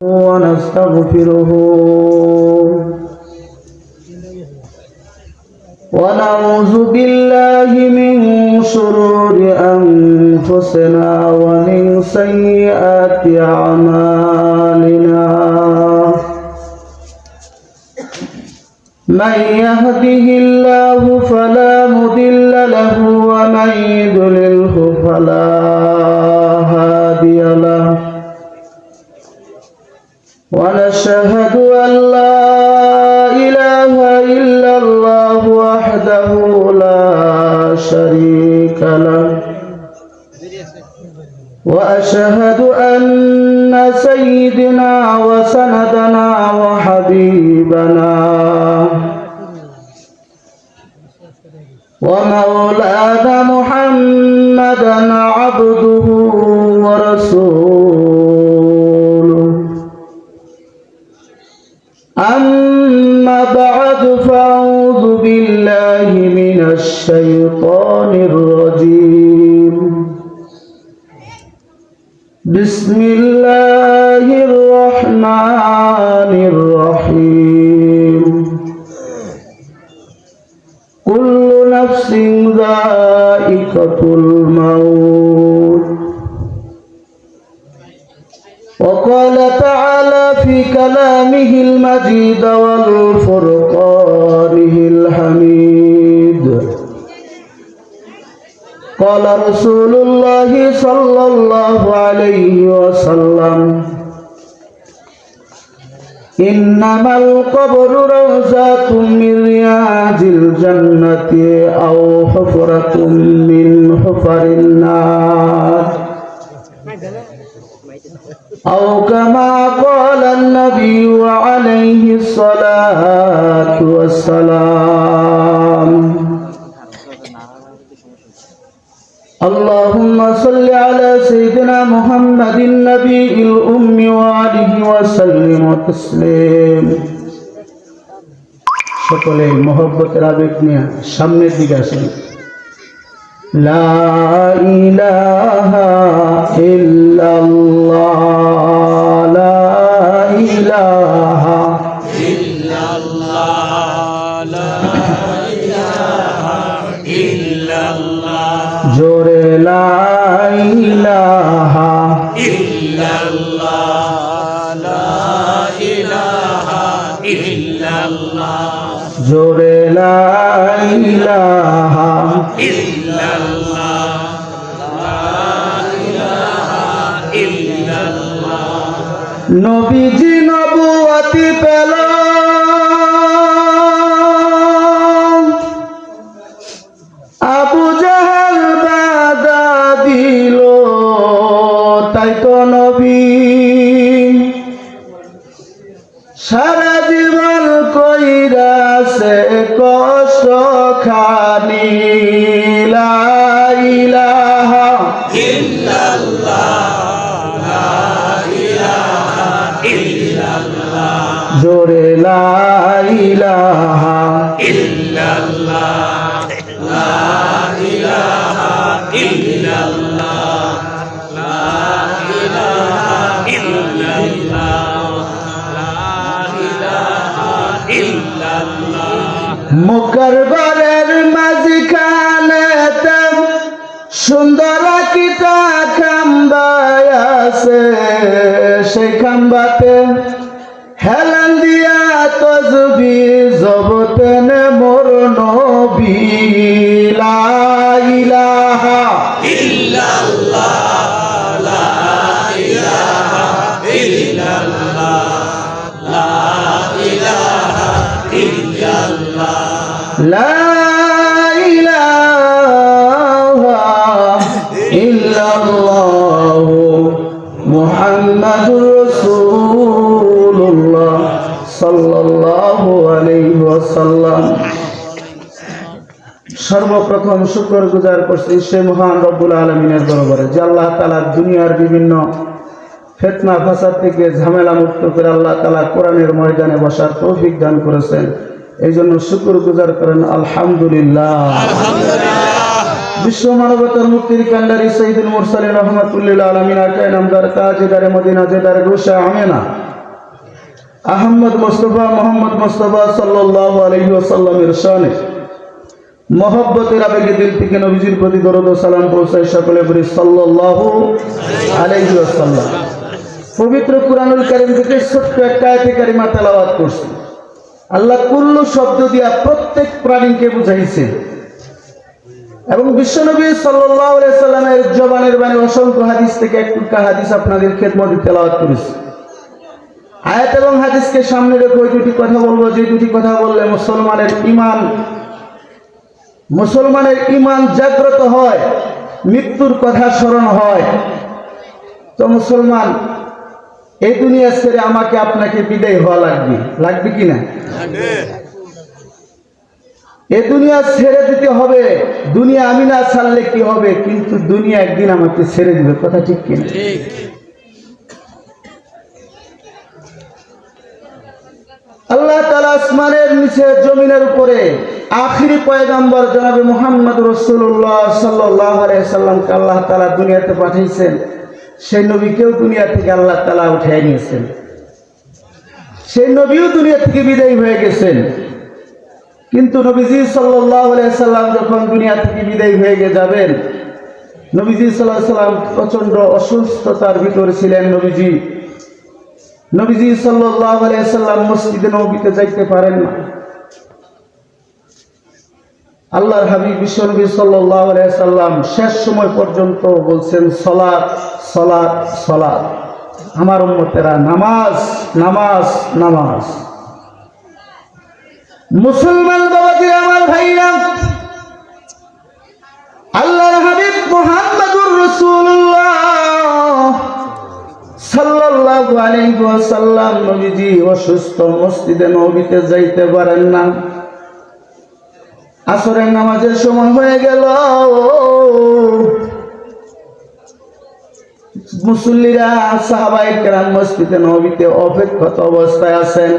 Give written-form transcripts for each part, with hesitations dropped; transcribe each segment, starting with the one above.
ونستغفره ونعوذ بالله من شرور أنفسنا ومن سيئات أعمالنا من يهده الله فلا مضل له ومن يضلله فلا هادي له ونشهد أن لا إله إلا الله وحده لا شريك له وأشهد أن سيدنا وسندنا وحبيبنا ومولانا محمدا عبده ورسوله أما بعد فأعوذ بالله من الشيطان الرجيم بسم الله الرحمن الرحيم كل نفس ذائقة الموت وقال تعالى في كلامه المجيد والفرقانه الحميد قال رسول الله صلى الله عليه وسلم إنما القبر روضة من رياض الجنة أو حفرة من حفر النار أو كما قال النبي عليه الصلاة والسلام اللهم صل على سيدنا محمد النبي الأمي وآله وسلم تسليم সকলে মহব্বতের আবেগ নিয়ে সামনের দিকে আসেন লা ইলাহা ইল্লাল্লাহ লা ইলাহা ইল্লাল্লাহ লা ইলাহা ইল্লাল্লাহ জোরে লা ইলাহা ইল্লাল্লাহ লা ইলাহা ইল্লাল্লাহ জোরে লা ইলাহা ইল্লাল্লাহ লা ইলাহা ইল্লাল্লাহ নবীজি নবুয়তি পেল আবু জাহেল বাধা দিল তাই তো নবী সারা জীবন কইরাছে কষ্ট খানি লা ইলাহা ইল্লাল্লাহ লা ইলাহা ইল্লাল্লাহ জোরে লা ইলাহা ইল্লাল্লাহ লা ইলাহা ইল্লাল্লাহ লা ইলাহা ইল্লাল্লাহ মুকার ঘরের মাঝখানেতে সুন্দর কিতা খাম্বা আছে সেই খাম্বাতে হেলান দিয়া তসবি জবতেনে মোর নবী লা ইলাহা ইল্লাল্লাহ লা ইলাহা ইল্লাল্লাহ লা ইলাহা ইল্লাল্লাহ লা ইলাহা ইল্লাল্লাহ মুহাম্মাদুর রাসূলুল্লাহ সাল্লাল্লাহু আলাইহি ওয়াসাল্লাম সর্বপ্রথম শুকর গুজার করছি সে মহান রব্বুল আলামিনের দরবারে যে আল্লাহ তাআলা দুনিয়ার বিভিন্ন ফিতনা ফাসাদ থেকে ঝামেলা মুক্ত করে আল্লাহ তাআলা কোরআনের ময়দানে বসার তৌফিক দান করেছেন। এই জন্য শুকর গুজার করেন আলহামদুলিল্লাহ। বিশ্ব মানবতার মুক্তির কান্ডারি সৈয়দুল মুরসালিন রহমাতুল্লিল আলামিন আকায়ে নামদার তাজেদারে মদিনা জেদার গোশা আমেনা আহমদ মুস্তফা মোহাম্মদ মুস্তফা সাল্লাল্লাহু আলাইহি ওয়াসাল্লামের শানে মহব্বতের আবেগে দিল থেকে নবীজির প্রতি দরুদ ও সালাম পৌঁছায় সকলে বলি সাল্লাল্লাহু আলাইহি ওয়াসাল্লাম। পবিত্র কুরআনুল কারীম থেকে ছোট্ট একটা আয়াতে কারিমা তেলাওয়াত করছি। আল্লাহ কুল্লু শব্দ দিয়া প্রত্যেক প্রাণীকে বুঝাইছে এবং বিশ্বনবী সাল্লাল্লাহু আলাইহি সাল্লামের জবানের বাণী অসংখ্য হাদিস থেকে একটা হাদিস আপনাদের খেদমতে তেলাওয়াত করেছি। আয়াত এবং হাদিসকে সামনে রেখে ওই দুটি কথা বলবো, যে দুটি কথা বললে মুসলমানের ঈমান জাগ্রত হয়, মৃত্যুর কথা স্মরণ হয়। তো মুসলমান, এই দুনিয়া ছেড়ে আমাকে আপনাকে বিদায় হওয়া লাগবে কি না? এই দুনিয়া ছেড়ে দিতে হবে। দুনিয়া আমি না ছাড়লে কি হবে, কিন্তু দুনিয়া একদিন আমাকে ছেড়ে দিবে, কথা ঠিক কিনা? আল্লাহ তাআলা আসমানের নিচে জমিনের উপরে আখিরি পয়গম্বর জনাবে মুহাম্মদ রাসূলুল্লাহ সাল্লাল্লাহু আলাইহি সাল্লামকে আল্লাহ তাআলা দুনিয়াতে পাঠিয়েছেন। সেই নবীকেও দুনিয়া থেকে আল্লাহ তাআলা উঠিয়ে নিয়েছেন। সেই নবীও দুনিয়া থেকে বিদায় হয়ে গেছেন। কিন্তু নবীজি সাল্লাল্লাহু আলাইহি সাল্লাম যখন দুনিয়া থেকে বিদায় হয়ে যাবেন, নবীজি সাল্লাল্লাহু আলাইহি সাল্লাম প্রচন্ড অসুস্থতার ভিতরে ছিলেন। নবীজি সাল্লাল্লাহু আলাইহি সাল্লাম মসজিদে নববীতে যাইতে পারেন না। আল্লাহর হাবিব বিশ্বনবী সাল্লাল্লাহু আলাইহি সাল্লাম শেষ সময় পর্যন্ত বলছেন সালাত সালাত সালাত, আমার উম্মতেরা নামাজ নামাজ নামাজ। মুসলমান বাবাজি, আমার ভাইরা, আল্লাহর হাবিব মুহাম্মদুর রাসূলুল্লাহ সাল্লাল্লাহু আলাইহি ওয়াসাল্লাম নবীজি অসুস্থ, মসজিদে নববীতে যাইতে পারেন না। আসরের নামাজের সময় হয়ে গেল, মুসল্লিরা সাহাবায়ে কেরাম মসজিদে নববীতে অপেক্ষারত অবস্থায় আছেন।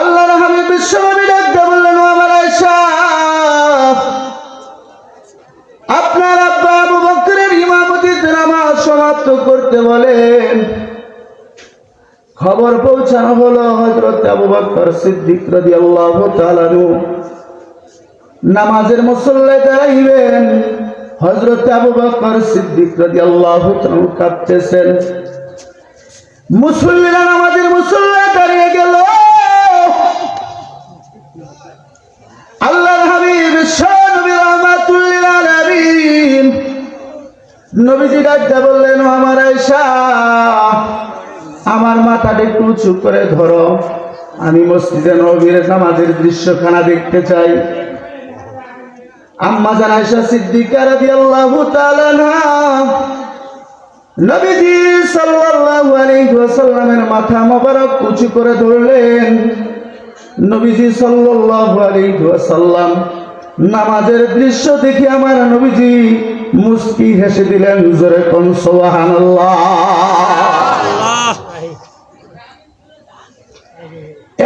আল্লাহর হাবিব বিশ্বনবী ডাকতে বললেন, আমার আয়েশা, আপনার আব্বা আবু বকরের ইমামতিতে নামাজ সমাপ্ত করতে বলেন। খবর পৌঁছানো হলো হযরত আবু বকর সিদ্দিক রাদিয়াল্লাহু তাআলা আনহু নামাজের মুসল্লায় দাঁড়াইবেন। হযরত আবু বকর সিদ্দিক রাদিয়াল্লাহু তাআলা কাঁদতেছেন। মুসল্লিরা নামাজের মুসল্লায় দাঁড়িয়ে গেল। আল্লাহর হাবিব বিশ্বনবী রাহমাতুল লিল আলামিন নবীজি ডাকতে বললেন, আমার আয়েশা, আমার মাথাটা একটু উঁচু করে ধরো, আমি মসজিদে নববীর নামাজের দৃশ্যখানা দেখতে চাই। আম্মা জান আয়েশা সিদ্দিকা রাদিয়াল্লাহু তাআলা আনহা নবীজি সাল্লাল্লাহু আলাইহি ওয়াসাল্লামের মাথা মোবারক উঁচু করে ধরলেন। নবীজি সাল্লাল্লাহু আলাইহি ওয়াসাল্লাম নামাজের দৃশ্য দেখে আমার নবীজি মুস্কি হেসে দিলেন। জোরে কোন সুবহানাল্লাহ।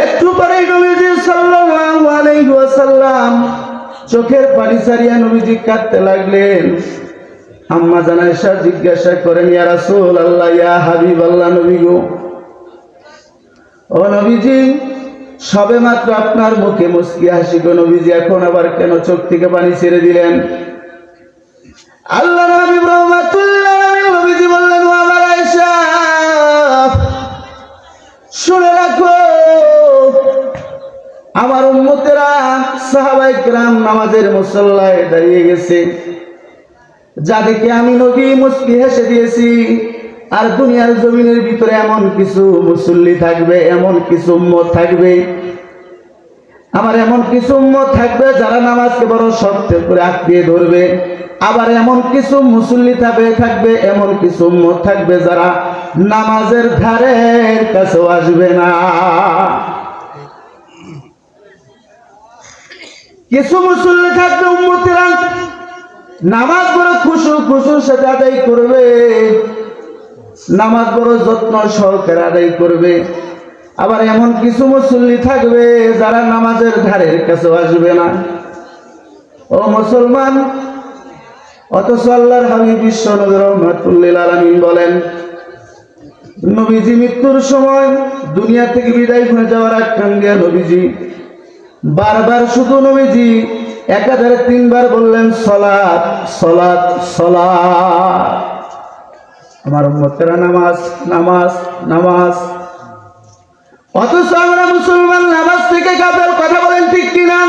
একটু পরে নবীজি সাল্লাল্লাহু আলাইহি ওয়াসাল্লাম চোখের পানি ছাড়িয়ে নবীজি কাঁদতে লাগলেন। আম্মা জান আয়েশা জিজ্ঞাসা করেন, ইয়া রাসূলুল্লাহ, ইয়া হাবিবাল্লাহ, নবী গো, ও নবীজি, সবে মাত্র আপনার মুখে মুস্কি হাসি গো নবীজি, এখন আবার কেন চোখ থেকে পানি ছেড়ে দিলেন? আল্লাহর হাবিব রাহমাতুল্লাহ আলাইহি নবীজি বললেন, ও আমার আয়েশা, শুনে রাখো, আমার উম্মতেরা সাহাবায়ে কেরাম নামাজের মুসল্লায় দাঁড়িয়ে গেছে, যাদেরকে আমি নবী মুস্কি হেসে দিয়েছি। আর দুনিয়ার জমিনের ভিতরে এমন কিছু মুসল্লি থাকবে, এমন কিছু উম্মত থাকবে, আমার এমন কিছু উম্মত থাকবে যারা নামাজকে বড় শক্ত করে আঁকড়িয়ে ধরবে। আবার এমন কিছু মুসল্লি থাকবে, এমন কিছু উম্মত থাকবে যারা নামাজের ধারের কাছেও আসবে না। কিছু মুসল্লি থাকবে, উম্মতেরা নামাজ বড় খুশুর সাথে আদায় করবে, নামাজ বড় যত্ন সহকারে আদায় করবে। আবার এমন কিছু মুসল্লি থাকবে যারা নামাজের ধারের কাছেও আসবে না। ও মুসলমান, অথচ আল্লাহর হাবিব বিশ্বনবী রাহমাতুল লিল আলামিন বলেন, নবীজি মৃত্যুর সময় দুনিয়া থেকে বিদায় হয়ে যাওয়ার আগ কাঙ্গিয়া নবীজি বারবার শুধু নবীজি একাধারে 3 বার বললেন সালাত সালাত সালাত। আমার উম্মতেরা নামাজ নামাজ নামাজ, অথচ আমরা মুসলমান নামাজ থেকে কাফের। কথা বলেন ঠিক কিনা?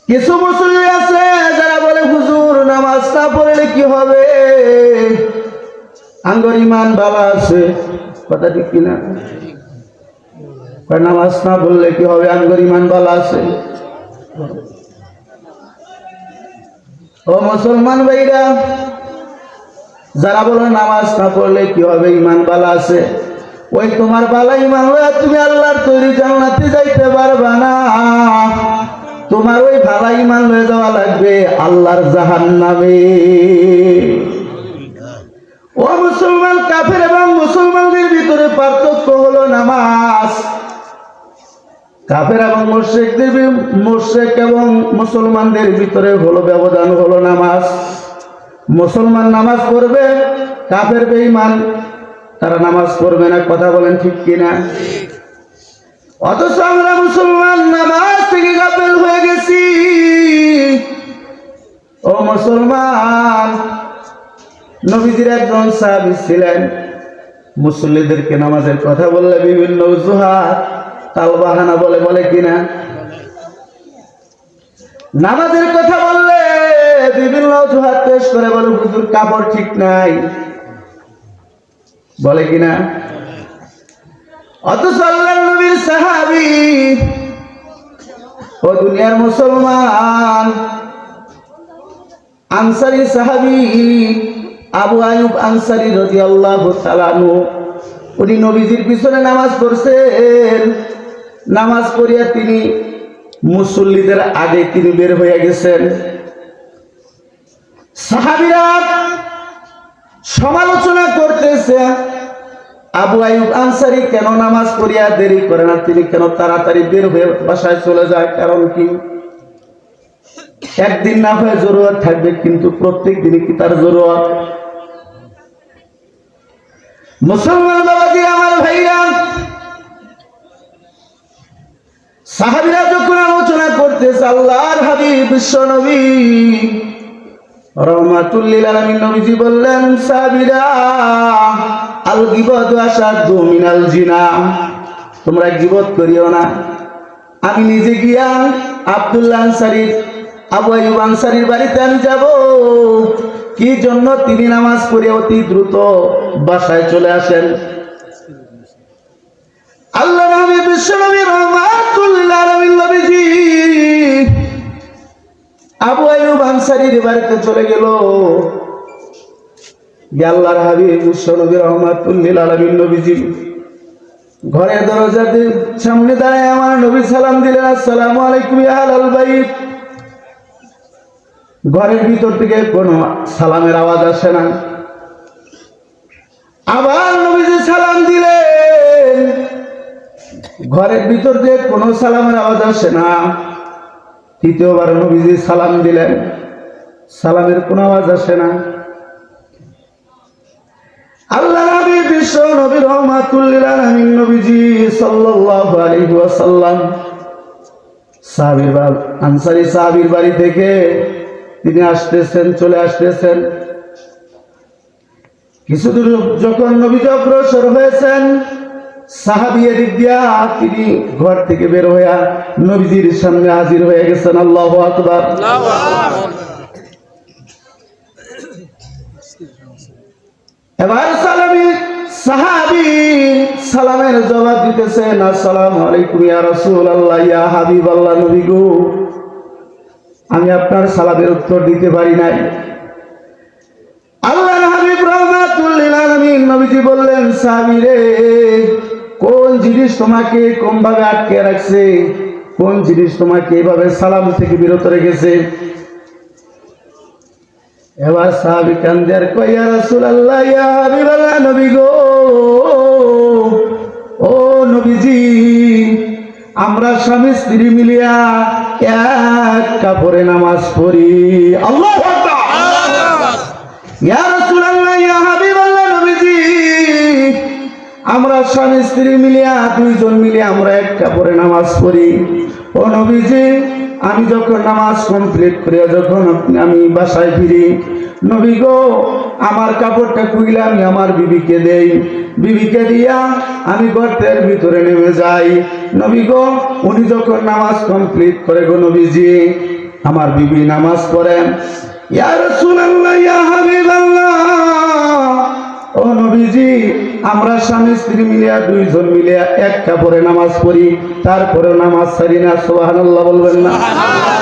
কিছু মুসল্লি আছে যারা বলে হুজুর নামাজ না পড়লে কি হবে, আঙ্গর ইমান ভালো আছে। কথা ঠিক কিনা? নামাজ না পড়লে কি হবে, আঙ্গর ইমান ভালো আছে। ও মুসলমান ভাইরা, যারা বলে নামাজ না পড়লে কি হবে, ইমান ভালো আছে, ওই তোমার ভালো ইমান লইয়া তুমি আল্লাহর তৈরি জান্নাতে যাইতে পারবা না। তোমার ওই ভালো ইমান লয়ে যাওয়া লাগবে আল্লাহর জাহান্নামে। ও মুসলমান, কাফের এবং মুসলমানদের ভিতরে পার্থক্য হলো নামাজ। কাফের এবং মুশরিক এবং মুসলমানদের ভিতরে হলো ব্যবধান হলো নামাজ। মুসলমান নামাজ পড়বে, কাফের বেঈমান তারা নামাজ পড়বে না। কথা বলেন ঠিক কিনা? অথচ আমরা মুসলমান নামাজ থেকে গাফেল হয়ে গেছি। ও মুসলমান, নবীজির একজন সাহাবী ছিলেন, মুসল্লিদেরকে নামাজের কথা বললে বিভিন্ন অজুহাত তালবাহানা বলে কিনা? নামাজের কথা বললে বিভিন্ন অজুহাত পেশ করে, বলে হুজুর কাপড় ঠিক নাই, বলে কিনা? অথচ আল্লাহর নবীর সাহাবী ও দুনিয়ার মুসলমান আনসারী সাহাবী আবু আইয়ুব আনসারী রাদিয়াল্লাহু তাআলা আনহু, উনি নবীজির পিছনে নামাজ পড়ছেন। নামাজ পড়িয়া তিনি মুসল্লিদের আগে তিনি বের হয়ে গেছেন। সাহাবীরা সমালোচনা করতেছে, আবু আইয়ুব আনসারী কেন নামাজ পড়িয়া দেরি করে না, তিনি কেন তাড়াতাড়ি বের হয়ে বাসায় চলে যায়? কারণ কি? একদিন না হয়ে জরুরত থাকবে, কিন্তু প্রত্যেক দিনই কি তার জরুরত? মুসলমান বাবাজি, আমার ভাইরা, সাহাবীরা যখন আলোচনা করতেছে, আল্লাহর হাবিব বিশ্ব নবী রাহমাতুল লিল আলামিন নবীজি বললেন, সাহাবীরা আল গীবাতু আশাদ্দু মিনাল জিনা, তোমরা গীবত করিও না। আমি নিজে গিয়া আব্দুল্লাহ আনসারী আবু আইয়ুব আনসারীর বাড়িতে আমি যাব, কি জন্য? তিনি নামাজ পড়ে অতি দ্রুত বাসায় চলে আসেন। আল্লাহর হাবিব বিশ্ব নবী রাহমাতুল লিল আলামিন নবীজি আবু আইয়ুব আনসারীর বাড়িতে চলে গেল। আল্লাহর হাবিব বিশ্ব নবী রাহমাতুল লিল আলামিন নবীজি ঘরের দরজার সামনে দাঁড়ায় আমার নবী সালাম দিলেন, আসসালামু আলাইকুম ইয়া আহলাল বাইত। ঘরের ভিতর থেকে কোনো সালামের আওয়াজ আসে না। আবার নবীজি সালাম দিলেন, ঘরের ভিতর দিয়ে কোনো সালামের আওয়াজ আসে না। তৃতীয়বার নবীজি সালাম দিলেন, সালামের কোনো আওয়াজ আসে না। আল্লাহ নবী বিশ্ব নবী রাহমাতুল লিল আলামিন নবীজি সাল্লাল্লাহু আলাইহি ওয়াসাল্লাম আনসারী সাহাবীর বাড়ি থেকে তিনি আসতেছেন, চলে আসতেছেন। কিছুদূর যখন নবীজি অগ্রসর হয়েছেন, সাহাবী এদিক দিয়া তিনি ঘর থেকে বের হইয়া নবীজির সামনে হাজির হয়ে গেছেন। আল্লাহু আকবার। এবার সাহাবী সালামের জবাব দিতেছেন, আসসালামু আলাইকুম ইয়া রাসূলুল্লাহ, ইয়া হাবিবাল্লাহ, নবী গো, আমি আপনার সালামের উত্তর দিতে পারি নাই। আল্লাহর হাবিব রাহমাতুল লিল আলামিন নবীজি বললেন, সাহাবী রে, কোন জিনিস তোমাকে কোন ভাবে আটকে রাখছে? কোন জিনিস তোমাকে এভাবে সালাম থেকে বিরত রেখেছে? এবার সাহাবী কান্দার কয়, ইয়া রাসূলুল্লাহ, ইয়া হাবিবাল্লাহ, নবী গো, ও নবীজি, আমরা স্বামী স্ত্রী মিলিয়া এক কাপড়ে নামাজ পড়ি। আল্লাহু আকবার। ইয়া রাসূলুল্লাহ, ইয়া হাবিবাল্লাহ, নবীজি আমরা স্বামী স্ত্রী মিলিয়া দুইজন মিলিয়ে আমরা এক কাপড়ে নামাজ পড়ি। ও নবীজি, আমি যখন নামাজ কমপ্লিট করে যখন আমি বাসায় ফিরি, নবী গো আমার কাপড়টা খুলে আমি আমার বিবিকে দেই, বিবিকে দিয়া আমি গর্তের ভিতরে নেমে যাই। নবী গো উনি যখন নামাজ কমপ্লিট করে গো নবীজি, আমার বিবি নামাজ পড়েন। ইয়া রাসূলুল্লাহ, ইয়া হাবিবাল্লাহ, ও নবীজি আমরা স্বামী স্ত্রী মিলিয়া দুইজন মিলিয়া এক কাপড়ে নামাজ পড়ি, তারপরে নামাজ ছাড়ি না। সুবহানাল্লাহ বলবেন না?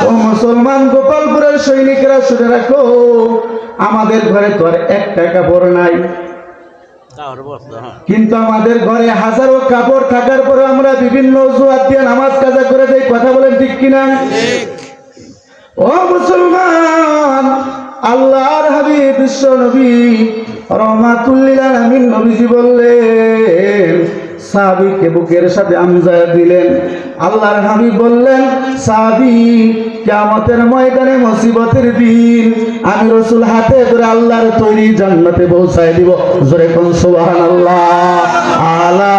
ও মুসলমান গোপালপুরের সৈনিকরা শুনে রাখো, আমাদের ঘরে তো আর একটা কাপড় নাই, কিন্তু আমাদের ঘরে হাজারো কাপড় থাকার পরে আমরা বিভিন্ন অজুহাত দিয়ে নামাজ কাজা করে দেই। কথা বলেন ঠিক কিনা? ও মুসলমান, আল্লাহর হাবিব বিশ্ব নবী রহমাতুল লিল আলামিন নবীজি বললেন, সাহাবীকে বুকের সাথে আমজায়া দিলেন। আল্লাহর হাবিব বললেন, সাহাবী কিয়ামতের ময়দানে মুসিবতের দিন আমি রাসূল হাতে ধরে আল্লাহর তৈরি জান্নাতে পৌঁছায় দিব। জোরে কোন সুবহানাল্লাহ। আলা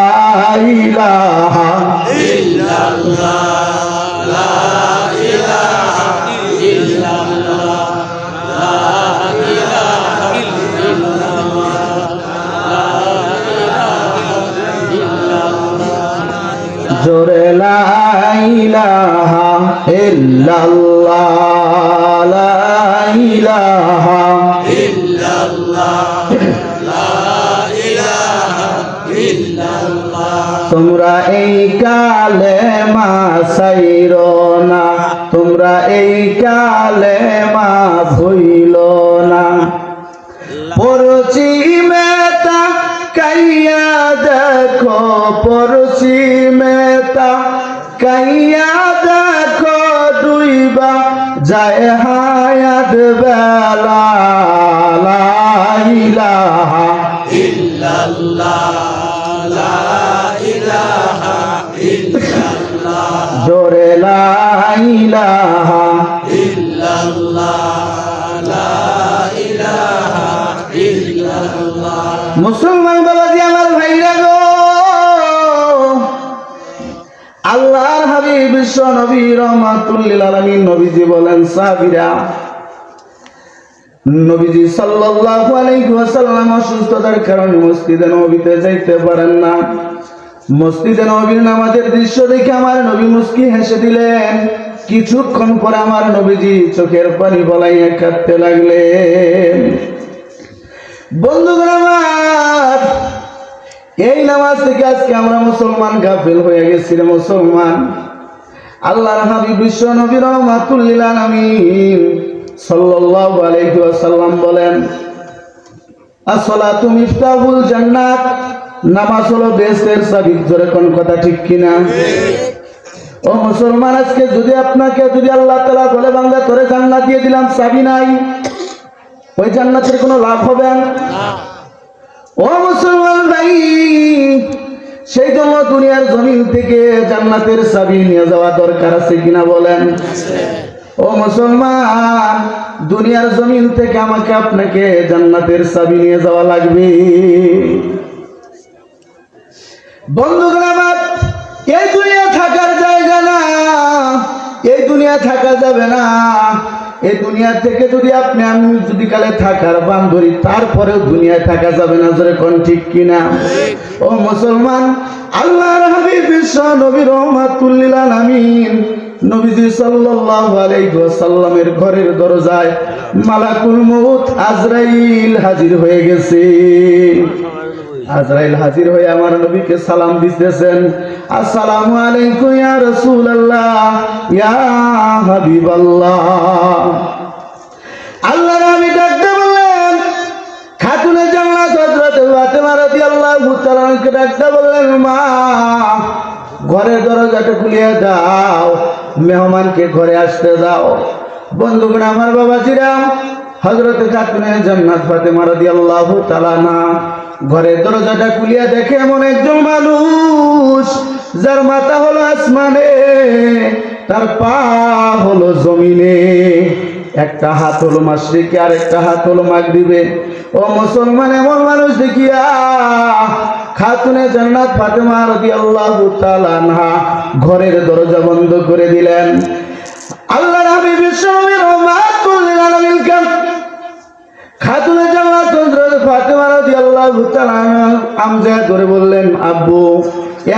ইলাহা ইল্লাল্লাহ, লা ইলাহা ইল্লাল্লাহ, লা ইলাহা ইল্লাল্লাহ, লা ইলাহা ইল্লাল্লাহ। জোরে লা ইলাহা ইল্লাল্লাহ, লা ইলাহা ইল্লাল্লাহ, লা ইলাহা ইল্লাল্লাহ। তোমরা এই কালেমা ছাইরো না, তোমরা এই কালেমা ভুইলো না। পরচিমেতা কাইয়া দেখো, পরচিমেতা কাইয়া দেখো, ডুইবা যায় হায়াত বেলা। লা ইলাহা ইল্লাল্লাহ, লা ইলাহা ইল্লাল্লাহ, জোরে লা ইলাহা ইল্লাল্লাহ, লা ইলাহা ইল্লাল্লাহ। মুসলমান বাবাজি আমার ভাইরা গো, আল্লাহর হাবিব বিশ্ব নবী রহমাতুল লিল আলামিন নবীজি বলেন, সাহাবীরা নবীজি সাল্লাল্লাহু আলাইহি ওয়াসাল্লাম অসুস্থতার কারণে মসজিদে নববীতে যাইতে পারেন না। মসজিদে নববীর নামাজের দৃশ্য দেখে আমার নবী মুস্কি হেসে দিলেন। কিছুক্ষণ পরে আমার নবীজি চোখের পানি বলাইয়া কাঁদতে লাগলেন। বন্ধুগণ আমার, এই নামাজ থেকে আজকে আমরা মুসলমান গাফেল হয়ে গেছি রে মুসলমান। আল্লাহর হাবিব বিশ্ব নবী রহমাতুল লিল আলামিন সাল্লাল্লাহু আলাইহি ওয়াসাল্লাম বলেন, আসসালাতু মিফতাহুল জান্নাত, নামাজ হলো বেহেশতের চাবি। জোরে কোন কথা ঠিক কিনা? ও মুসলমান, আজকে যদি আপনাকে যদি আল্লাহ তাআলা বলে, বান্দা তোরে জান্নাত দিয়ে দিলাম, চাবি নাই, ওই জান্নাতের কোনো লাভ হবে না। ও মুসলমান ভাই, সেই জন্য দুনিয়ার জমিন থেকে জান্নাতের চাবি নিয়ে যাওয়া দরকার আছে কিনা বলেন? ও মুসলমান, দুনিয়ার জমিন থেকে আমাকে আপনাকে জান্নাতের চাবি নিয়ে যাওয়া লাগবে। বন্ধুগণ আমার, এই দুনিয়া থাকার জায়গা না, এই দুনিয়া থাকা যাবে না। এই দুনিয়া থেকে যদি আপনি আমি যদি কালে থাকার বান ধরি, তারপরেও দুনিয়ায় থাকা যাবে না। জোরে কোন ঠিক কিনা? ও মুসলমান, আল্লাহর হাবিব বিশ্ব নবী রহমাতুল লিল আলামিন নবীজি সাল্লাল্লাহু আলাইহি ওয়াসাল্লামের ঘরের দরজায় মালাকুল মউত আজরাইল হাজির হয়ে গেছে। আজরাইল হাজির হয়ে আমার নবীকে সালাম দিতেছেন, আসসালামু আলাইকুম ইয়া রাসূলুল্লাহ, ইয়া হাবিবাল্লাহ। আল্লাহর নবী ডাকতে বললেন, খাতুনে জান্নাত হযরত ফাতেমা রাদিয়াল্লাহু তাআলা কে ডাকতে বললেন, মা ঘরের দরজাটা খুলিয়ে দাও, মেহমানকে ঘরে আসতে দাও। বন্ধুগণ আমার, বাবাজিরা, হযরত খাতুনে জান্নাত ফাতেমা রাদিয়াল্লাহু তাআলা না ঘরের দরজাটা খুলিয়া দেখে এমন একজন মানুষ, যার মাথা হলো আসমানে, তার পা হলো জমিনে। একটা হাত হলো মাশরিকে আর একটা হাত হলো মাগরিবে। ও মুসলমান, এমন মানুষ দেখিয়া খাতুনে জান্নাত ফাতেমা রাদিয়াল্লাহু তাআলা আনহা ঘরের দরজা বন্ধ করে দিলেন। আল্লাহর হাবিব বিশ্বনবী রাহমাতুল লিল আলামিন খাতুনে জান্নাত হযরত ফাতেমা রাদিয়াল্লাহু তাআলা আমজা করে বললেন, আব্বু,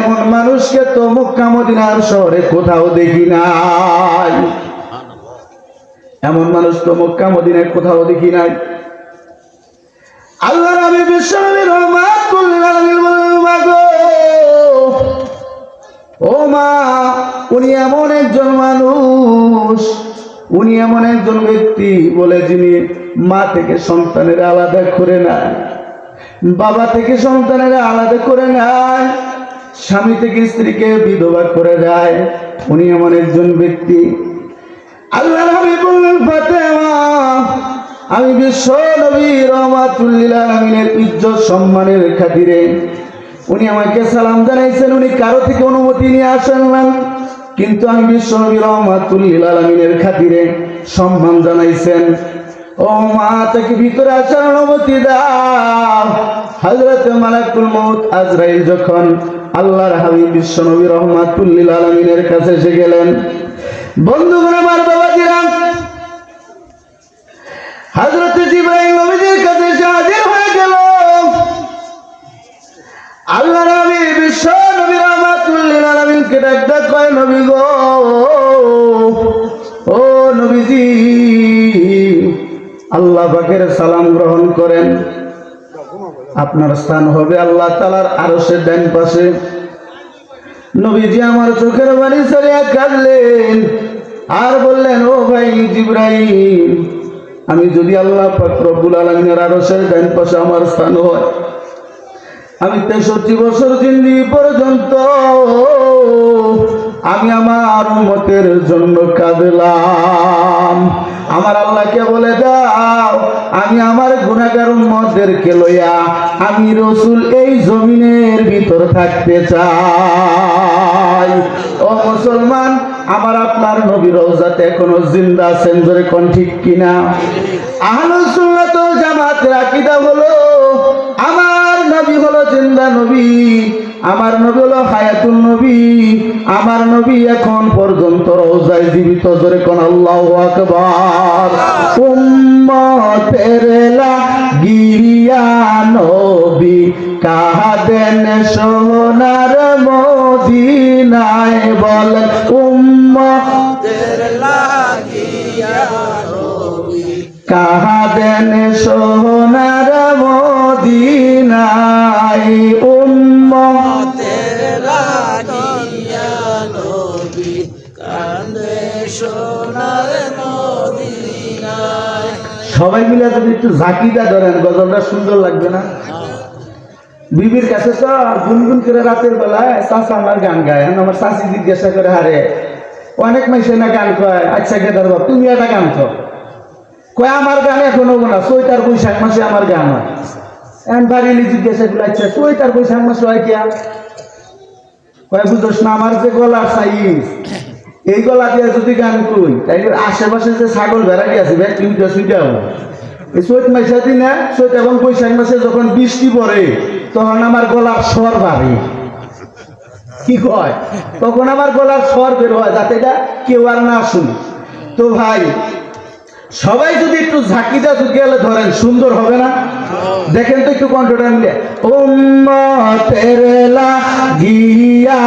এমন মানুষকে তো মক্কা মদিনার শহরে কোথাও দেখি নাই, এমন মানুষ তো মক্কা মদিনায় কোথাও দেখি নাই। আল্লাহর হাবিব বিশ্বনবী রাহমাতুল লিল আলামিন বললেন, মা গো, ও মা, উনি এমন একজন মানুষ, উনি এমন একজন ব্যক্তি বলে যিনি মা থেকে সন্তানের আলাদা করে নেয়, বাবা থেকে সন্তানের আলাদা করে নেয়, স্বামী থেকে স্ত্রীকে বিধবা করে দেয়। উনি এমন একজন ব্যক্তি। আল্লাহর হাবিব বললেন, ফাতেমা, আমি বিশ্ব নবী রাহমাতুল লিল আলামিনের ইজ্জত সম্মানের খাতিরে উনি আমাকে সালাম জানাইছেন, উনি কারো থেকে অনুমতি নিয়ে আসেন না, কিন্তু আমি বিশ্ব নবী রাহমাতুল লিল আলামিনের খাতিরে সম্মান জানাইছেন। ও মা, তাকে ভিতরে আসার অনুমতি দাও। হযরত মালাকুল মউত আজরাইল যখন আল্লাহর হাবিব বিশ্ব নবী রাহমাতুল লিল আলামিনের কাছে এসে গেলেন, বন্ধুগণ আমার, বাবাজিরা, হযরত জিবরাইল নবীর কাছে হাজির হয়ে গেল। আল্লাহর হাবিব বিশ্ব নবী রাহমাতুল লিল আলামিনকে ডাক কয়, নবী গো, ও নবীজি, আল্লাহ পাকের সালাম গ্রহণ করেন। আপনার স্থান হবে আল্লাহ তাআলার আরশের ডান পাশে। নবীজি আমার চোখের পানি ছেড়ে কাঁদলেন আর বললেন, ও ভাই জিবরাইল, আমি যদি আল্লাহ পাক রব্বুল আলামিনের আরশের ডান পাশে আমার স্থান হয়, আমি 63 বছর জিন্দেগি পর্যন্ত আমি আমার উম্মতের জন্য কাঁদলাম। আমার আল্লাহকে বলে দাও, আমি আমার গুনাহগার উম্মতদেরকে লইয়া আমি রাসূল এই জমিনের ভিতর থাকতে চাই। ও মুসলমান, আমার আপনার নবী রওজাতে এখনো জিন্দা আছেন, জোরে কোন ঠিক কিনা? আহলুস সুন্নাত ওয়াল জামাতের আকীদা হলো আমার নবী হলো জিন্দা নবী, আমার নবী হলো হায়াতুল নবী, আমার নবী এখন পর্যন্ত রওজায় জীবিত, জোরে কোন আল্লাহু আকবার। উম্মতের লাগিয়া নবী কাঁদেন সোনার মদিনায়, বলেন, উম্মতের লাগিয়া নবী কাঁদেন সোনার মদিনায়, উম্মতের লাগিয়া নবী কাঁদে সোনার মদিনায়। সবাই মিলে যদি একটু ঝাঁকিটা ধরেন, গজলটা সুন্দর লাগবে না? বিবির কাছে তো গুনগুন করে রাতের বেলায় চাচা আমার গান গায়, আমার চাচি জিজ্ঞাসা করে, হারে অনেক মাইসে না গান কয়, আচ্ছা গেদার বাপ, তুমি একটা গান কয়, আমার গান এখন হবো না, চৈতার বৈশাখ মাসে আমার গান হয়। এখন বাড়িলি জিজ্ঞাসা করে, আচ্ছা চৈতার বৈশাখ মাসে হয় কিয়া? কয়, বুঝোস না, আমার যে গলার সাইজ, এই গলা দিয়ে যদি গান কই, তাইলে আশেপাশে যে ছাগল ভেড়াটি আছে ভ্যাকটিউটা সুইটা হবো। এই চৈত মাসে দিন না, চৈত এবং বৈশাখ মাসে যখন বৃষ্টি পড়ে তখন আমার গলার স্বর বাড়ে। কি কয়? তখন আমার গলার স্বর বের হয়, যাতে এটা কেউ আর না শুনে। তো ভাই, সবাই যদি একটু ঝাঁকিটা গেলে ধরেন, সুন্দর হবে না? দেখেন তো একটু কণ্ঠটা মিলে, উম্মতের লাগিয়া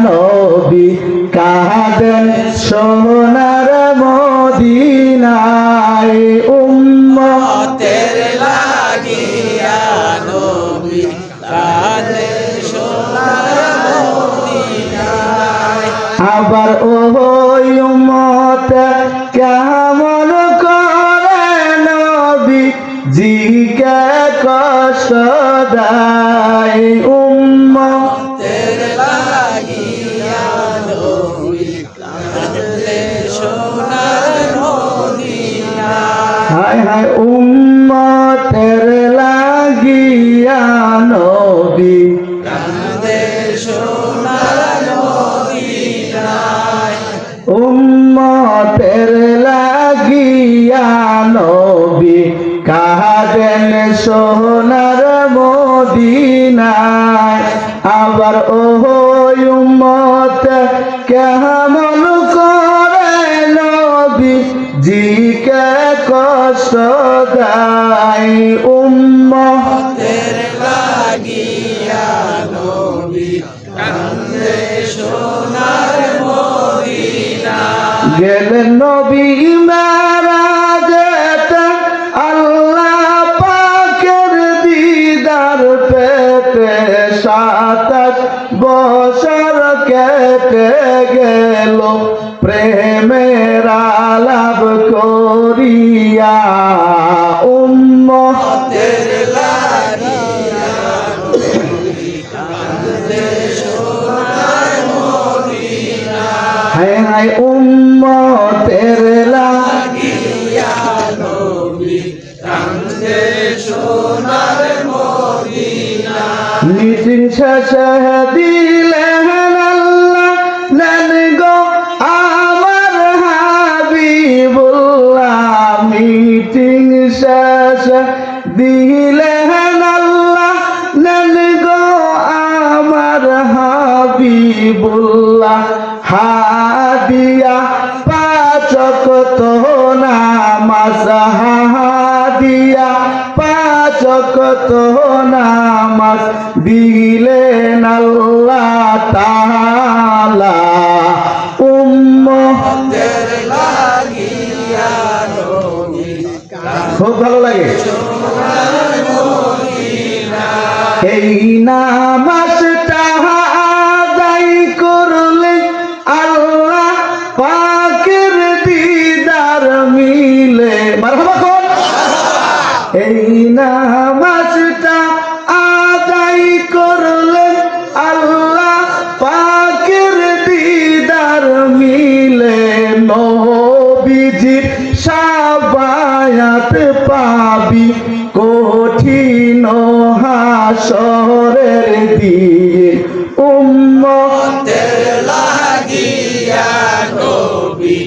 নবী কাঁদেন সোনার মদিনায়, উম্মতের লাগিয়া নবী কাঁদেন সোনার মদিনায়। আবার ওই উম্মত কেমন করে নবী জিকে কষ্ট দেয়, উম্মতের লাগিয়া নবী কাঁদেন সোনার মদিনায়। হায় হায়, উম্মতের লাগিয়া নবী কাঁদেন সোনার মদিনায়, উম্মতের লাগিয়া মদিনায়। আবার ওই উম্মত কেমন করে নবীজিকে কষ্ট দেয়, উম্মতের লাগিয়া নবী কান্দে সোনার মদিনা। গেলেন নবী মেরাজেতে আল্লাহ পাকের দিদার পেতে, 27 বছর কেটে গেল প্রেমের আলাপ করিয়া, উম্মতের লাগিয়া নবী কান্দে সোনার মদিনা। হায় হায় উম্মতের লাগিয়া নবী কান্দে সোনার মদিনা। মিটিং শেষে দিলেন আল্লাহ নেন গো আমার হাবিবুল্লাহ। মিটিং শেষে দিলেন আল্লাহ নেন গো আমার হাবিবুল্লাহ। হাদিয়া 5 ওয়াক্ত নামাজ, হাদিয়া 5 ওয়াক্ত নামাজ দিলেন আল্লাহ তাআলা, উম্মতের লাগিয়া নবী। খুব ভালো লাগে এই নামাজটা আদায় করলে আল্লাহ পাকের দিদার মিলে। মারহাবা কোন এই নামাজটা আদায় করলে আল্লাহ পাকের দিদার মিলে, নবীজির শাফায়াত পাবি কঠিন হাসরের দিন, উম্মতের লাগিয়া নবী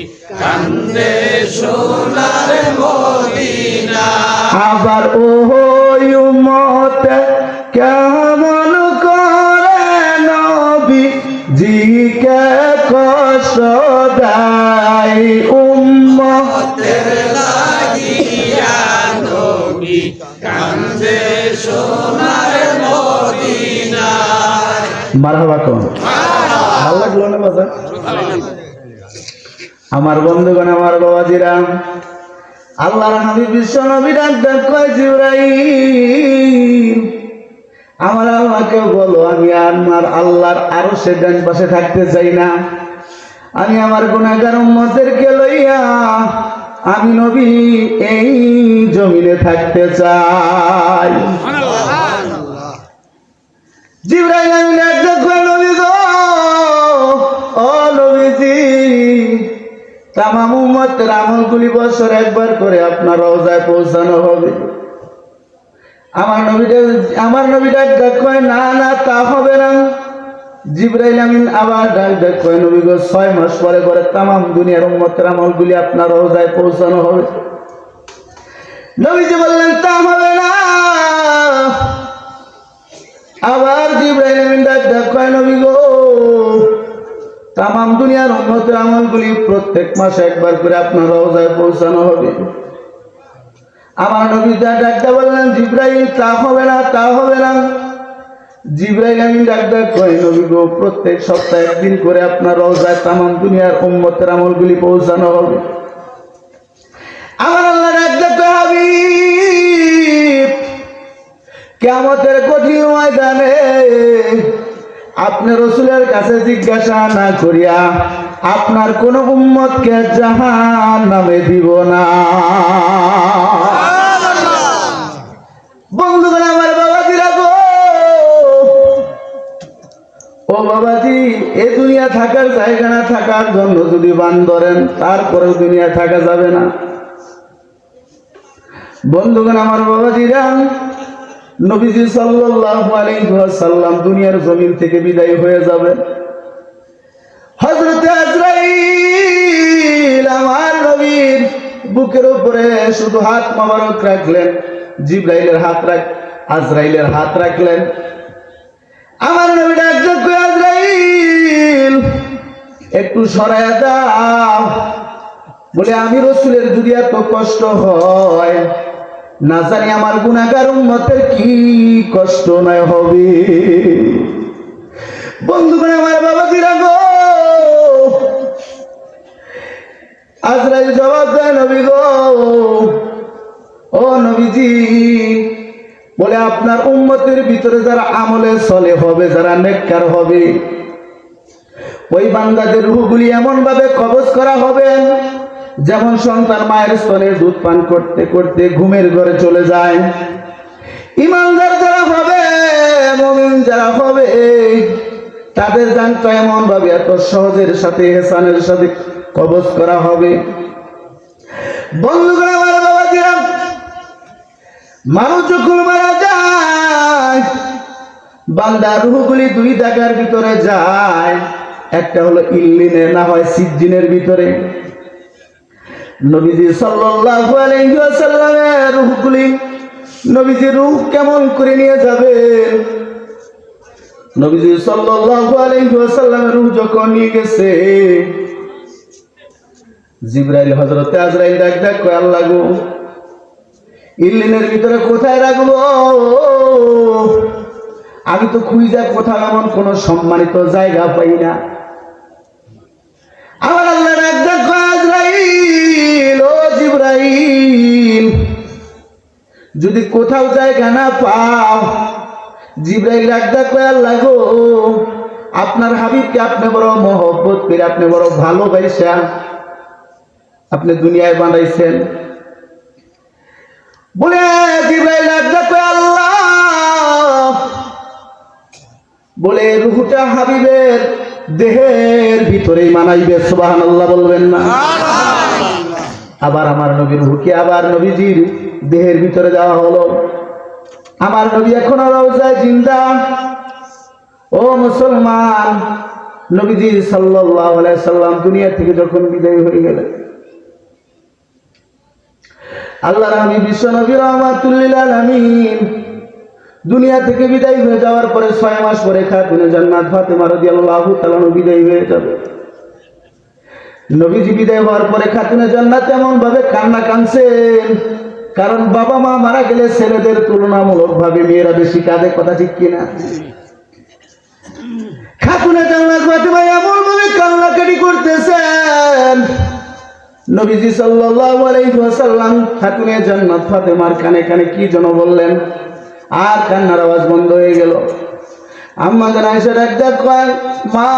কান্দে সোনার মদিনা। আবার ওই উম্মত কেমন করে নবীজিকে কষ্ট দেয়, উম্মতের লাগিয়া নবী কান্দে সোনার মদিনা। মারহাবা কোন ভালো লাগলো না বাজার? আমার বন্ধুগণ, আমার বাবাজিরা, আল্লাহর হাবিব বিশ্ব নবী ডাক্তার কয় জিবরাইল আমার আল্লাহকে বলো আমি আমার আল্লাহর আরশের ডান পাশে থাকতে চাই না। আমি আমার গুনাহগার উম্মতদেরকে লইয়া আমি নবী এই জমিনে থাকতে চাই। জিবরাইল আমি ডাক্তার কয় নবী গো, ও নবীজি, তামাম উম্মতের আমলগুলি বছর একবার করে আপনার রওজায় পৌঁছানো হবে। আমার নবী ডাক কয় না না তা হবে না। জিবরাইল আমিন আবার ডাক কয় নবী গো 6 মাস পরে পরে তামাম দুনিয়ার উম্মতের আমলগুলি আপনার রওজায় পৌঁছানো হবে। নবীজি বললেন তা হবে না। আবার জিবরাইল আমিন ডাক কয় নবী গো তামাম দুনিয়ার উম্মতের আমলগুলি প্রত্যেক মাসে একবার করে আপনার রওজায় পৌঁছানো হবে। আমার নবী ডাকতে বললেন জিবরাইল তা হবে না তা হবে না। জিবরাইল আমিন ডাক কয় নবী গো প্রত্যেক সপ্তাহে একদিন করে আপনার রওজায় তামাম দুনিয়ার উম্মতের আমলগুলি পৌঁছানো হবে। আমার আল্লাহ ডাক কয় হাবিব কিয়ামতের কঠিন ময়দানে আপনি রাসূলের কাছে জিজ্ঞাসা না করিয়া আপনার কোন উম্মতকে জাহান্নামে দিব না। বন্ধুগণ, আমার বাবাজিরা গো, ও বাবাজি, এই দুনিয়া থাকার জায়গা না, থাকার জন্য যদি বান ধরেন তারপরেও দুনিয়া থাকা যাবে না। বন্ধুগণ, আমার বাবাজিরা, নবীজি সাল্লাল্লাহু আলাইহি ওয়াসাল্লাম দুনিয়ার জমিন থেকে বিদায় হয়ে যাবে। হযরত আজরাইল আমার নবীর বুকের উপরে শুধু হাত মোবারক রাখলেন। জিবরাইলের হাত আজরাইলের হাত রাখলেন। আমার নবী ডাক দিয়ে কয়, আজরাইল একটু সরায়া দাও। বলে আমি রাসূলের যদি এত কষ্ট হয়, না জানি আমার গুনাহগার উম্মতের কি কষ্ট নয় হবে। বন্ধুগণ আমার, বাবা দিরা গো, আজরাইল জবাব দেয়, নবী গো, ও নবীজি, বলে আপনার উম্মতের ভিতরে যারা আমলে সলে হবে, যারা নেককার হবে, ওই বান্দাদের রূহগুলি এমন ভাবে কবজ করা হবে যেমন সন্তান মায়ের স্তনের দুধ পান করতে করতে ঘুমের ঘরে চলে যায়। ঈমানদার যারা হবে, মুমিন যারা হবে, তাদের জানটা এমন ভাবে এত সহজের সাথে, ইহসানের সাথে কবজ করা হবে। বন্ধুগণ আমার, বাবাজিরা, মানুষ যখন মারা যায়, বান্দার রূহগুলি দুই জায়গার ভিতরে যায়। একটা হলো ইল্লিনে, না হয় সিজ্জিনের ভিতরে। নবীজি সাল্লাল্লাহু আলাইহি ওয়াসাল্লামের রূহগুলি, নবীজির রূহ কেমন করে নিয়ে যাবে? নবীজি সাল্লাল্লাহু আলাইহি ওয়াসাল্লামের রূহ যখন নিয়ে গেছে, জিবরাইল হযরতে আজরাইল ডাক ডাক কয়, আল্লাহ গো, ইল্লিনের ভিতরে কোথায় রাখবো? আমি তো খুঁজে কোথাও এমন কোন সম্মানিত জায়গা পাই না। আমার আল্লাহ ডাক ডাক কয়, আজরাইল, ও জিবরাইল, যদি কোথাও জায়গা না পাও, জিবরাইল ডাক ডাক কয়, আল্লাহ গো, আপনার হাবিবকে আপনি বড় মহব্বত করে, আপনি বড় ভালোবাসা আপনি দুনিয়ায় বানাইছেন। বলে জিবরাইল ডাক ডাক কয়, আল্লাহ, বলে রূহটা হাবিবের দেহের ভিতরেই মানাইবে। সুবহানাল্লাহ বলবেন না? আবার আমার নবীর রূহকে আবার নবীজির দেহের ভিতরে দেওয়া হলো। আমার নবী এখনো রওজায় জিন্দা। ও মুসলমান, নবীজি সাল্লাল্লাহু আলাইহি সাল্লাম দুনিয়া থেকে যখন বিদায় হয়ে গেলেন, আল্লাহর হাবিব বিশ্ব নবী রাহমাতুল লিল আলামিন দুনিয়া থেকে বিদায় হয়ে যাওয়ার পরে 6 মাস পরে খাতুনে জান্নাত ফাতেমা রাদিয়াল্লাহু তাআলা বিদায় হয়ে যাবে। নবীজি বিদায় হওয়ার পরে খাতুনে জান্নাত এমন ভাবে কান্না কাঁদছেন, কারণ বাবা মা মারা গেলে ছেলেদের তুলনামূলক ভাবে মেয়েরা বেশি কাঁদে, কথা ঠিক কিনা? খাতুনে জান্নাত ফাতেমা এমন ভাবে কান্নাকাটি করতেছেন, নবীজি সাল্লাল্লাহু আলাইহি ওয়াসাল্লাম খাতুনে জান্নাত ফাতেমার কানে কানে কি যেন বললেন, আর কান্নার আওয়াজ বন্ধ হয়ে গেল। আম্মা জান আয়েশা ডাক ডাক কয়, মা,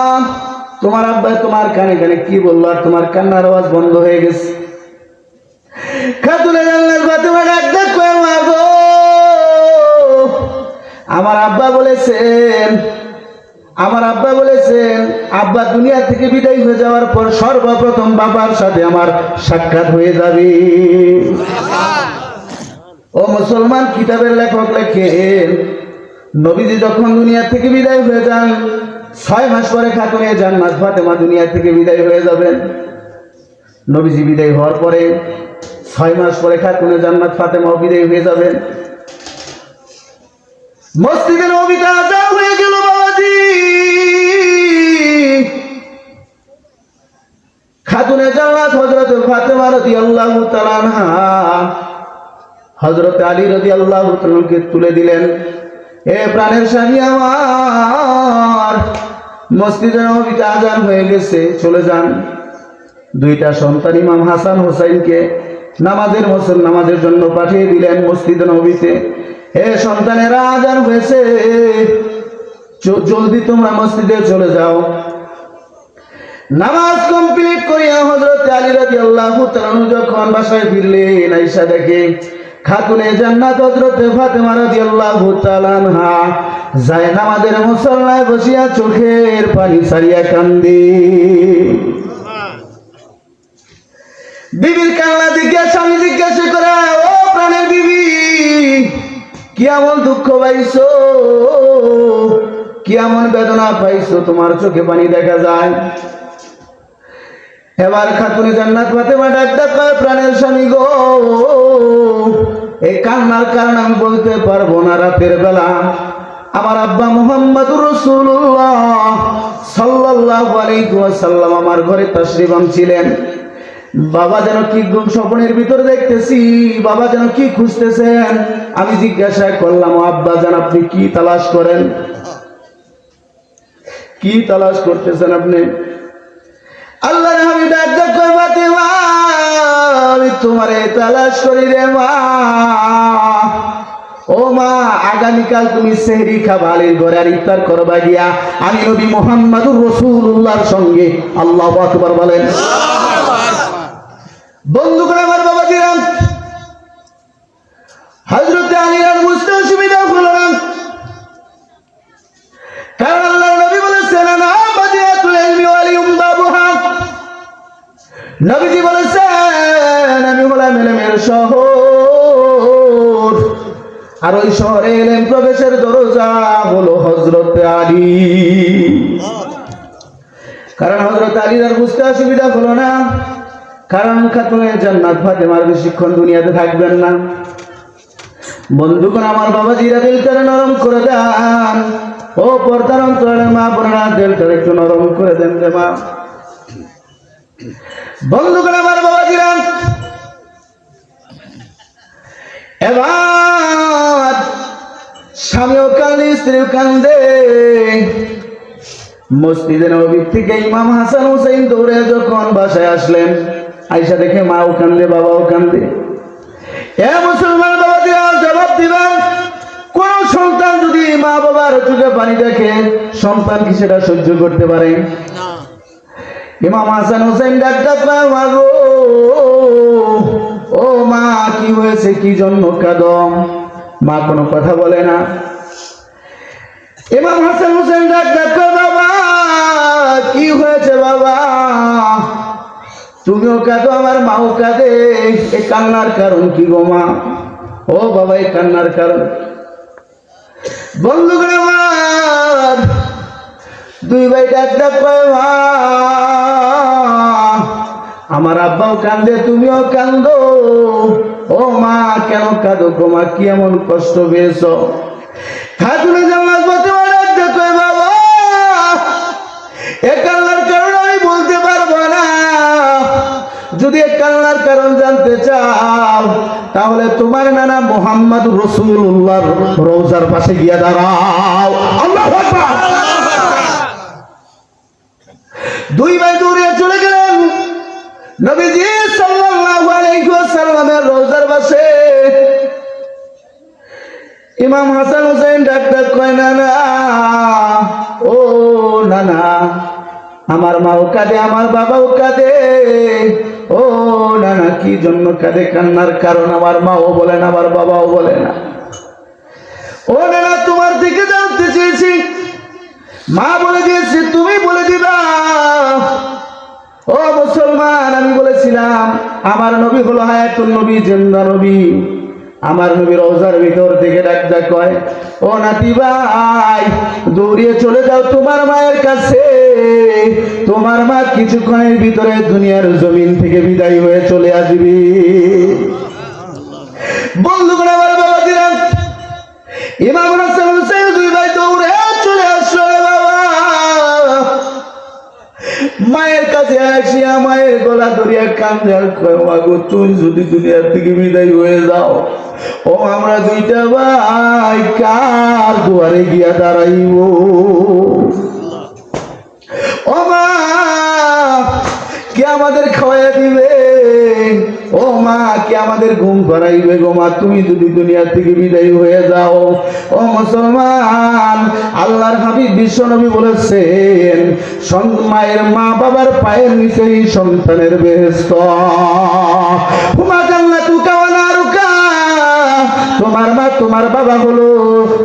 তোমার আব্বা তোমার কানে কানে কি বললো আর তোমার কান্নার আওয়াজ বন্ধ হয়ে গেছে? খাতুনে জান্নাত ফাতেমা ডাক ডাক কয়, মা গো, আমার আব্বা বলেছেন, আব্বা দুনিয়া থেকে বিদায় হয়ে যাওয়ার পর সর্বপ্রথম বাবার সাথে আমার সাক্ষাৎ হয়ে যাবে। ও মুসলমান, কিতাবের লেখক লেখেন, নবীজি যখন দুনিয়া থেকে বিদায় হয়ে যান, 6 মাস পরে খাতুনে জান্নাত ফাতেমা দুনিয়া থেকে বিদায় হয়ে যাবেন। নবীজি বিদায় হওয়ার পরে 6 মাস পরে খাতুনে জান্নাত ফাতেমাও বিদায় হয়ে যাবেন। মসজিদে নববীতে আযান হয়ে গেল। বাবাজি, খাতুনে জান্নাত হযরত ফাতেমা রাদিয়াল্লাহু তাআলা আনহা হযরত আলী রাদিয়াল্লাহু তাআলাকে তুলে দিলেন, এ প্রাণের স্বামী আমার, মসজিদে নববীতে আযান হয়ে গেছে, চলে যান। 2টা সন্তান ইমাম হাসান হোসেনকে নামাজের জন্য পাঠিয়ে দিলেন মসজিদে নববীতে। হে সন্তানেরা, আযান হয়েছে, জলদি তোমরা মসজিদে চলে যাও। নামাজ কমপ্লিট করিয়া হযরত আলী রাদিয়াল্লাহু তাআলা যখন বাসায় ফিরলেন, আয়েশা দেখে খাতুনে জান্নাত হযরত ফাতেমা রাদিয়াল্লাহু তাআলা আনহা যায় নামাজের মুসল্লায় বসিয়া চোখের পানি ছাড়িয়া কান্দে। বিবির কান্না দেখে স্বামী জিজ্ঞাসা করে, ও প্রাণের বিবি, কি এমন দুঃখ পাইছো, কি এমন বেদনা পাইছো, তোমার চোখে পানি দেখা যায়? এবার খাতুনে জান্নাত ফাতেমা ডাক ডাক কয়, প্রাণের স্বামী গো, এই কান্নার কারণ আমি বলতে পারবো না। রাতের বেলা আমার আব্বা মুহাম্মদুর রাসূলুল্লাহ সাল্লাল্লাহু আলাইহি ওয়াসাল্লাম আমার ঘরে তাশরীফ আনছিলেন। বাবা যেন কি স্বপ্নের ভিতরে দেখতেছি, বাবা যেন কি খুঁজতেছেন। আমি জিজ্ঞাসা করলাম, আব্বা জান আপনি কি তালাশ করেন, কি তালাশ করতেছেন আপনি? আল্লাহর হাবিব ডাক কই ফাতেমা, আমি তোমারে তালাশ করি রে মা। ও মা, আগামীকাল তুমি সেহরি খাবা আলীর ঘরে, আর ইফতার করবা গিয়া আমি নবী মুহাম্মদুর রাসূলুল্লাহর সঙ্গে। আল্লাহু আকবার বলেন। বন্ধুগণ আমার বাবাজিরা, হযরত আলী আর বুঝতে অসুবিধা হলো না, কারণ আল্লাহর নবী বলেছেন না বাদিয়াতুল ইলমি ওয়ালিউম বাবুহা। নবীজি বলেছেন আমি হলাম ইলমের শহর, আর ওই শহরে ইলম প্রবেশের দরজা হলো হযরত আলী। কারণ হযরত আলীর আর বুঝতে অসুবিধা হলো না, কারণ খাতুনে জান্নাত ফাতেমার বেশিক্ষণ দুনিয়াতে থাকবেন না। বন্ধুগণ আমার বাবাজিরা, দিলটা নরম করে দেন। ও পর্দার অন্তরের মা বোনেরা, দিলটা একটু নরম করে দেন রে মা। বন্ধুগণ আমার বাবাজিরা, এবার স্বামীও কান্দে, স্ত্রীও কান্দে। মসজিদে নববী থেকে ইমাম হাসান হুসাইন দৌড়ে যখন বাসায় আসলেন, আয়েশা দেখে মাও কান্দে, বাবাও কান্দে। এ মুসলমান বাবাজিরা, জবাব দিবেন, কোন সন্তান যদি মা বাবার চোখে পানি দেখে, সন্তান কি সেটা সহ্য করতে পারে? ইমাম হাসান হুসাইন ডাক্তার, ও মা কি হয়েছে, কি জন্য কাঁদো? মা কোনো কথা বলে না। ইমাম হাসান হুসাইন ডাক্তার, বাবা কি হয়েছে বাবা? তুমিও কাঁদো, আমার মাও কাঁদে, এই কান্নার কারণ কি গো মা? ও বাবা, এই কান্নার কারণ। বন্ধুগণ আমার, দুই ভাই ডাক্তার, মা আমার আব্বাও কান্দে, তুমিও কান্দো। ও মা কেন কাঁদো গো মা, কি এমন কষ্ট পেয়েছো? খাতুনে জান্নাত ফাতেমা ডাকতে কই, বাবা এ কান্নার কারণ আমি বলতে পারবো না। যদি এ কান্নার কারণ জানতে চাও, তাহলে তোমার নানা মুহাম্মদুর রাসূলুল্লাহর রওজার পাশে গিয়া দাঁড়াও। আল্লাহু আকবার। দুই ভাই দৌড়ে চলে গেলেন নবীজি সাল্লাল্লাহু আলাইহি ওয়াসাল্লামের রওজার পাশে। ইমাম হাসান হুসাইন ডাক্তার কয়, না না, ও না না, আমার মাও কাঁদে, আমার বাবাও কাঁদে। ও না না, কি জন্য কাঁদে? কান্নার কারণ আমার মাও বলে না, আমার বাবাও বলে না। ও না না, তোমার থেকে জানতে চেয়েছি, মা বলে দিয়েছে, তুমি বলে দিবা। ও মুসলমান, আমি বলেছিলাম আমার নবী হলো হায়াতুল নবী, জিন্দা নবী। আমার নবী রওজার ভিতর থেকে ডাক কয়, ও নাতি ভাই দৌড়িয়ে চলে যাও তোমার মায়ের কাছে। তোমার মা কিছুক্ষণের ভিতরে দুনিয়ার জমিন থেকে বিদায় হয়ে চলে আসবে। বন্ধুগণ আমার বাবাজিরা, ইমাম হাসান হুসাইন দুই ভাই দৌড়ে চলে আসলো। বাবা মায়ের কাছে আসিয়া মায়ের গলা ধরিয়া কান্দে আর কয়, মাগো তুমি যদি দুনিয়ার থেকে বিদায় হয়ে যাও, ও আমরা দুইটা ভাই কার দুয়ারে গিয়া দাঁড়াইব? ও মা কে আমাদের খাওয়াইয়া দিবে? ও মা কে আমাদের ঘুম পাড়াইবে গো মা, তুমি যদি দুনিয়া থেকে বিদায় হয়ে যাও? ও মুসলমান, আল্লাহর হাবিব বিশ্বনবী বলেছেন, মায়ের মা বাবার পায়ের নিচেই সন্তানের বেহেশত। হুমা জান্নাতুকা ওয়া নারুকা, তোমার মা তোমার বাবা হলো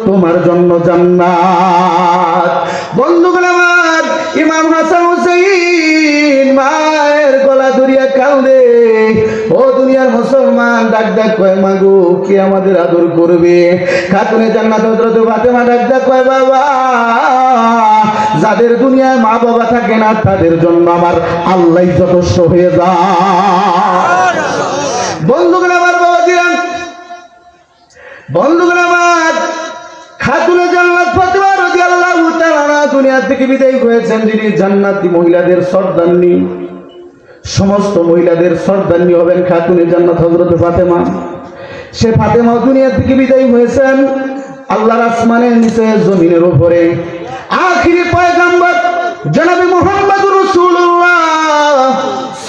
তোমার জন্য জান্নাত। বন্ধুগণ আমার, ইমাম হাসান হুসাইন মায়ের গলা ধরিয়া কাঁদে। ও দুনিয়ার মুসলমান, ডাক কয়, মাগো কে আমাদের আদর করবে? খাতুনে জান্নাত হযরত ফাতেমা ডাক কয়, বাবা যাদের দুনিয়ায় মা বাবা থাকে না, তাদের জন্য আমার আল্লাহ যথেষ্ট হয়ে যায়। বন্ধুগণ আমার বাবাজিরা, বন্ধুগণ আমার, খাতুনে জান্নাত ফাতেমা রাদিয়াল্লাহু তাআলা দুনিয়া থেকে বিদায় হয়েছেন, যিনি জান্নাতি মহিলাদের সর্দারনী, সমস্ত মহিলাদের সর্দারনী হবেন খাতুনে জান্নাত হযরত ফাতেমা। সে ফাতেমা দুনিয়া থেকে বিদায় হয়েছেন আল্লাহর আসমানের নিচে জমিনের উপরে আখিরি পয়গম্বর জনাবে মুহাম্মদুর রাসূলুল্লাহ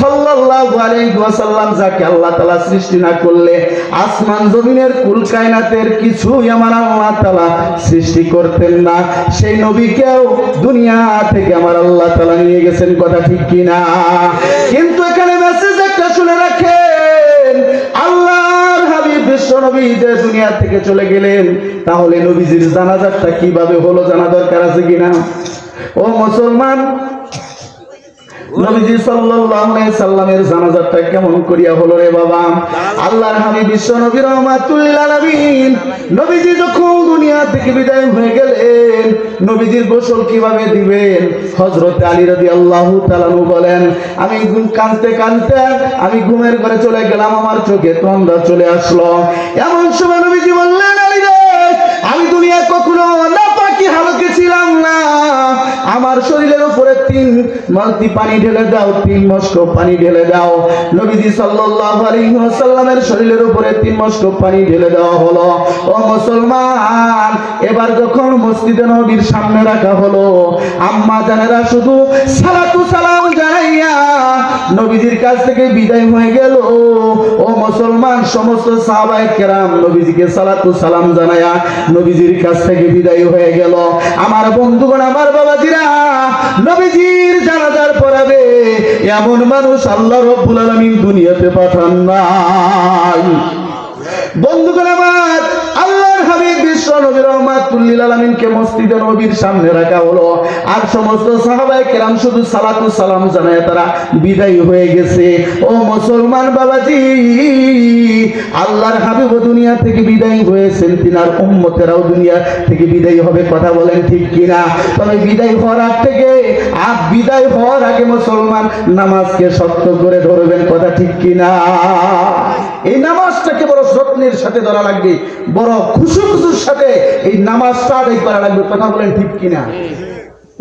সাল্লাল্লাহু আলাইহি ওয়াসাল্লাম, যাকে আল্লাহ তাআলা সৃষ্টি না করলে আসমান জমিনের কুল কায়নাতের কিছুই আমার আল্লাহ তাআলা সৃষ্টি করতেন না, সেই নবীকেও দুনিয়া থেকে আমার আল্লাহ তাআলা নিয়ে গেছেন। কথা ঠিক কি না? কিন্তু এখানে মেসেজ একটা শুনে রাখেন, আল্লাহর হাবিব বিশ্ব নবী যে দুনিয়া থেকে চলে গেলেন, তাহলে নবীজির জানাজাটা কিভাবে হলো জানা দরকার আছে কিনা? ও মুসলমান, নবীজি সাল্লাল্লাহু আলাইহি সাল্লামের জানাজাটা কেমন করিয়া হলো রে বাবা? আল্লাহর হাবিব বিশ্ব নবী রাহমাতুল লিল আলামিন, নবীজি যখন দুনিয়া থেকে বিদায় হয়ে গেলেন, নবীজির গোসল কিভাবে দিবেন? হযরত আলী রাদিয়াল্লাহু তাআলা বলেন, আমি কাঁদতে কাঁদতে আমি ঘুমের ঘরে চলে গেলাম, আমার চোখে তন্দ্রা চলে আসলো। এমন সময় নবীজি বললেন, আলী রে, আমি দুনিয়া কখনো নাপাকি হালকে ছিলাম না, আমার শরীরের উপরে 3 বালতি পানি ঢেলে দাও, 3 মশক পানি ঢেলে দাও। নবীজি সাল্লাল্লাহু আলাইহি ওয়াসাল্লামের শরীরের উপরে 3 মশক পানি ঢেলে দেওয়া হলো। ও মুসলমান, এবার যখন মসজিদে নববীর সামনে রাখা হলো, আম্মা জানেরা শুধু সালাতু সালাম জানাইয়া নবীজির কাছ থেকে বিদায় হয়ে গেল। ও মুসলমান, সমস্ত সাহাবায়ে কেরাম নবীজিকে সালাতু সালাম জানায়া নবীজির কাছ থেকে বিদায় হয়ে গেল। আমার বন্ধুগণ, আমার বাবাজিরা, নবীজির জানাজার পড়াবে এমন মানুষ আল্লাহ রাব্বুল আলামিন দুনিয়াতে পাঠান নাই। বন্ধুগণ আমার, আল্লাহর হাবিব বিশ্ব নবী রাহমাতুল লিল আলামিনকে মসজিদে নববীর সামনে রাখা হলো, আর সমস্ত সাহাবায়ে কেরাম শুধু সালাতু সালাম জানায় তারা বিদায় হয়ে গেছে। ও মুসলমান বাবাজি, আল্লাহর হাবিব দুনিয়া থেকে বিদায় হয়েছেন, তিনার উম্মতেরাও দুনিয়া থেকে বিদায় হবে। কথা বলেন ঠিক কিনা? তবে বিদায় হওয়ার বিদায় হওয়ার আগে মুসলমান নামাজকে শক্ত করে ধরবেন। কথা ঠিক কিনা? এই নামাজটাকে বড় যত্নের সাথে ধরা লাগবে, বড় খুশুর সাথে এই নামাজটা আদায় করা লাগবে। কথা বলেন ঠিক কিনা?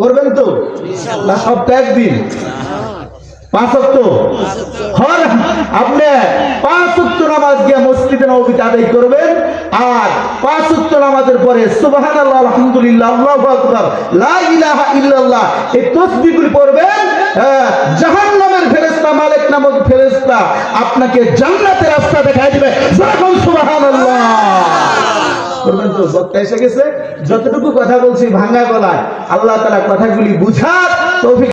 করবেন তো না? সপ্তাহে একদিন 5 ওয়াক্ত হর আপনি 5 ওয়াক্ত নামাজ গিয়ে মসজিদে নববীতে আদায় করবেন, আর 5 ওয়াক্ত নামাজের পরে সুবহানাল্লাহ, আলহামদুলিল্লাহ, আল্লাহু আকবার, লা ইলাহা ইল্লাল্লাহ এই তাসবিহগুলি পড়বেন। জাহান্নামের ফেরেশতা মালিক নামক ফেরেশতা আপনাকে জান্নাতের রাস্তা দেখায় দিবে। যখন সুবহানাল্লাহ করবেন তো। বক্তা এসে গেছে, যতটুকু কথা বলছি ভাঙা গলায়, আল্লাহ তাআলা কথাগুলি বুঝার তৌফিক